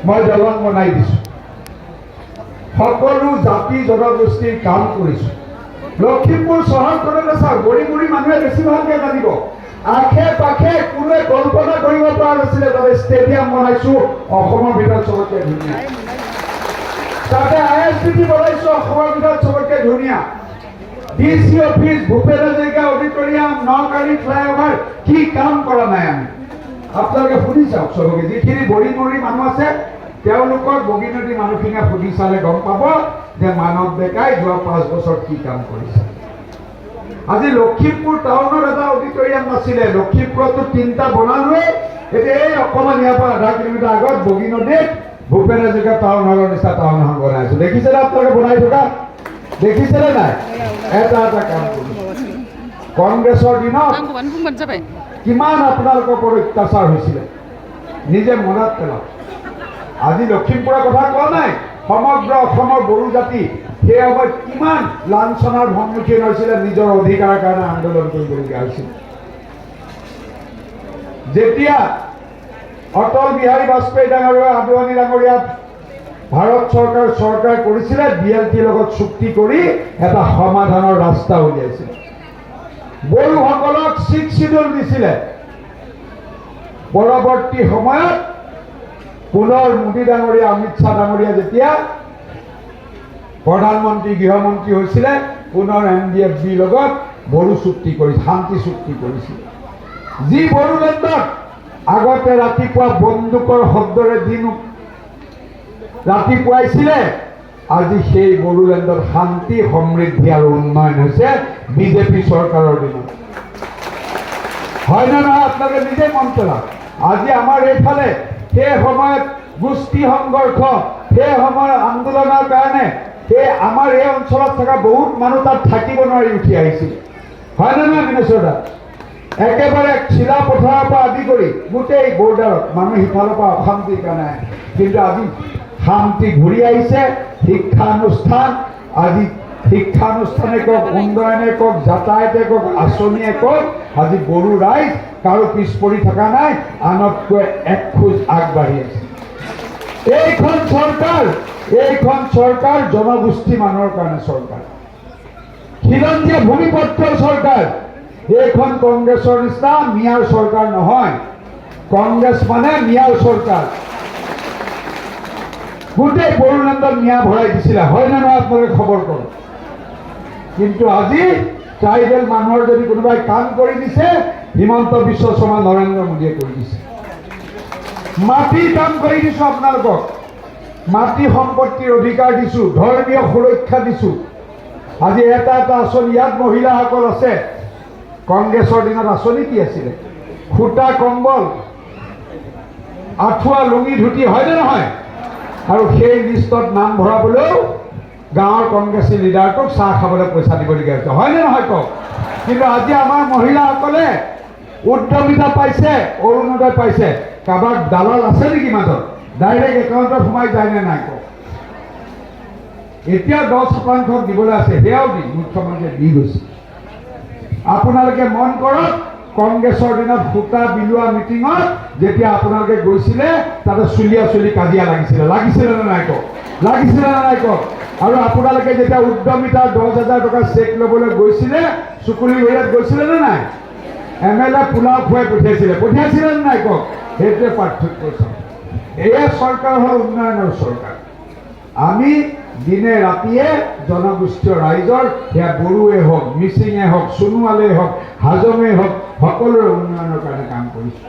মই দলং বনাই দিছোঁ, সকলো জাতি জনগোষ্ঠীৰ কাম কৰিছোঁ। লখিমপুৰ চহৰখনতে চাওক, বুঢ়ী বুঢ়ী মানুহে বেছি ভালকৈ জানিব, আশে পাশে কোনোৱে কল্পনা কৰিব পৰা নাছিলে তাতে ষ্টেডিয়াম বনাইছোঁ অসমৰ ভিতৰত চবতকৈ ধুনীয়া, তাতে ISBT বনাইছোঁ অসমৰ ভিতৰত চবতকৈ ধুনীয়া, DC office, Bhupen Hazarika auditorium, নকাৰী ফ্লাইঅভাৰ, কি কাম কৰা নাই আমি? আপোনালোকে সুধি চাওক চবকে, যিখিনি বুঢ়ী বুঢ়ী মানুহ আছে তেওঁলোকক বগীনদী মানুহখিনিয়ে সুধি চালে গম পাব যে মানৱ ডেকাই যোৱা 5 বছৰত কি কাম কৰিছে। আজি লখিমপুৰ টাউনত এটা অডিটৰিয়াম নাছিলে, লখিমপুৰতো 3টা বনালোৱে। এতিয়া এই অকণমান ইয়াৰ পৰা আধা কিলোমিটাৰ আগত বগীনদীত ভূপেন হাজৰিকা টাউন হলৰ নিচিনা টাউন এখন বনাইছো। দেখিছেনে আপোনালোকে বনাই থকা? দেখিছেনে নাই? এটা এটা কাম কৰিছে। কংগ্ৰেছৰ দিনত কিমান আপোনালোকৰ ওপৰত অত্যাচাৰ হৈছিলে নিজে মনত পেলাওক। আজি লখিমপুৰৰ কথা কোৱা নাই, সমগ্ৰ অসমৰ বড়ো জাতি সেই সময়ত কিমান লাঞ্ছনাৰ সন্মুখীন হৈছিলে, নিজৰ অধিকাৰৰ কাৰণে আন্দোলন কৰিবলগীয়া হৈছিল। যেতিয়া অটল বিহাৰী বাজপেয়ী ডাঙৰীয়া, আদৱানী ডাঙৰীয়া ভাৰত চৰকাৰ কৰিছিলে, BLTৰ লগত চুক্তি কৰি এটা সমাধানৰ ৰাস্তা উলিয়াইছিল। বড়োসকলক 6 শিডিউল দিছিলে। পৰৱৰ্তী সময়ত পুনৰ মোদী ডাঙৰীয়া, অমিত শ্বাহ ডাঙৰীয়া যেতিয়া প্ৰধানমন্ত্ৰী গৃহমন্ত্ৰী হৈছিলে, পুনৰ NDFBৰ লগত বড়ো চুক্তি কৰি শান্তি চুক্তি কৰিছিল। যি বড়োলেণ্ডত আগতে ৰাতিপুৱা বন্দুকৰ শব্দৰে দিন ৰাতিপুৱাইছিলে, আজি সেই বড়োলেণ্ডত শান্তি, সমৃদ্ধি আৰু উন্নয়ন হৈছে বিজেপি চৰকাৰৰ দিনত। হয় নে নহয়? আপোনালোকে নিজে মন পেলাওক। আজি আমাৰ এইফালে সেই সময়ত গোষ্ঠী সংঘৰ্ষ, সেই সময়ত আন্দোলনৰ কাৰণে সেই আমাৰ এই অঞ্চলত থকা বহুত মানুহ তাত থাকিব নোৱাৰি উঠি আহিছিল। হয় নে নহয় মিনেছোটা? একেবাৰে চিলাপথাৰৰ পৰা আদি কৰি গোটেই বৰ্ডাৰত মানুহ সিফালৰ পৰা অশান্তিৰ কাৰণে, কিন্তু আজি শান্তি ঘূৰি আহিছে। শিক্ষানুষ্ঠান, আজি শিক্ষানুষ্ঠানে কওক, উন্নয়নে কওক, যাতায়াতে কওক, আঁচনিয়ে কওক, আজি বড়ো ৰাইজ কাৰো পিছ পৰি থকা নাই, আনতকৈ এক খোজ আগবাঢ়ি আছে। এইখন চৰকাৰ জনগোষ্ঠী মানুহৰ কাৰণে চৰকাৰ, খিলঞ্জীয়া ভূমিপত্ৰৰ চৰকাৰ। এইখন কংগ্ৰেছৰ নিচিনা মিয়াৰ চৰকাৰ নহয়। কংগ্ৰেছ মানে মিয়াৰ চৰকাৰ। গোটেই বড়োলেণ্ডত মিয়া ভৰাই দিছিলে, হয় নে নহয়? আপোনালোকে খবৰ কৰক। কিন্তু আজি ট্ৰাইবেল মানুহৰ যদি কোনোবাই কাম কৰি দিছে, হিমন্ত বিশ্ব শৰ্মা, নৰেন্দ্ৰ মোদীয়ে কৰি দিছে। মাটিৰ কাম কৰি দিছোঁ আপোনালোকক, মাটি সম্পত্তিৰ অধিকাৰ দিছোঁ, ধৰ্মীয় সুৰক্ষা দিছোঁ। আজি এটা এটা আঁচনি, ইয়াত মহিলাসকল আছে। কংগ্ৰেছৰ দিনত আঁচনি কি আছিলে? সূতা কম্বল, আঁঠুৱা, লুঙি, ধুতি, হয়নে নহয়? আৰু সেই লিষ্টত নাম ভৰাবলৈও গাঁৱৰ কংগ্ৰেছী লিডাৰটোক চাহ খাবলৈ পইচা দিবলগীয়া হৈছে, হয়নে নহয় কওক? কিন্তু আজি আমাৰ মহিলাসকলে উদ্যমিতা পাইছে, অৰুণোদয় পাইছে। কাৰোবাৰ দালাল আছে নেকি মাজত? ডাইৰেক্ট একাউণ্টত সোমাই যায়নে নাই কওক? এতিয়া 10% দিবলৈ আছে, সেয়াও দি মুখ্যমন্ত্ৰীয়ে দি গৈছে। আপোনালোকে মন কৰক, কংগ্ৰেছৰ দিনত সূতা বিলোৱা মিটিঙত যেতিয়া আপোনালোকে গৈছিলে, তাতে চুলি কাজিয়া লাগিছিলে নে নাই কওক? লাগিছিলে নে নাই কওক? আৰু আপোনালোকে যেতিয়া উদ্যমিতাৰ 10,000 টকা চেক ল'বলৈ গৈছিলে, চুকুলি ভৈয়াত গৈছিলে নে নাই? MLA পোলাও খুৱাই পঠিয়াইছিলে নে নাই কওক? সেইটোৱে পাৰ্থক্য। এয়া চৰকাৰ হ'ল উন্নয়নৰ চৰকাৰ। আমি দিনে ৰাতিয়ে জনগোষ্ঠীয় ৰাইজৰ, সেয়া বড়োৱে হওক, মিচিঙে হওক, সোণোৱালেই হওক, হাজঙেই হওক, সকলোৰে উন্নয়নৰ কাৰণে কাম কৰিছোঁ।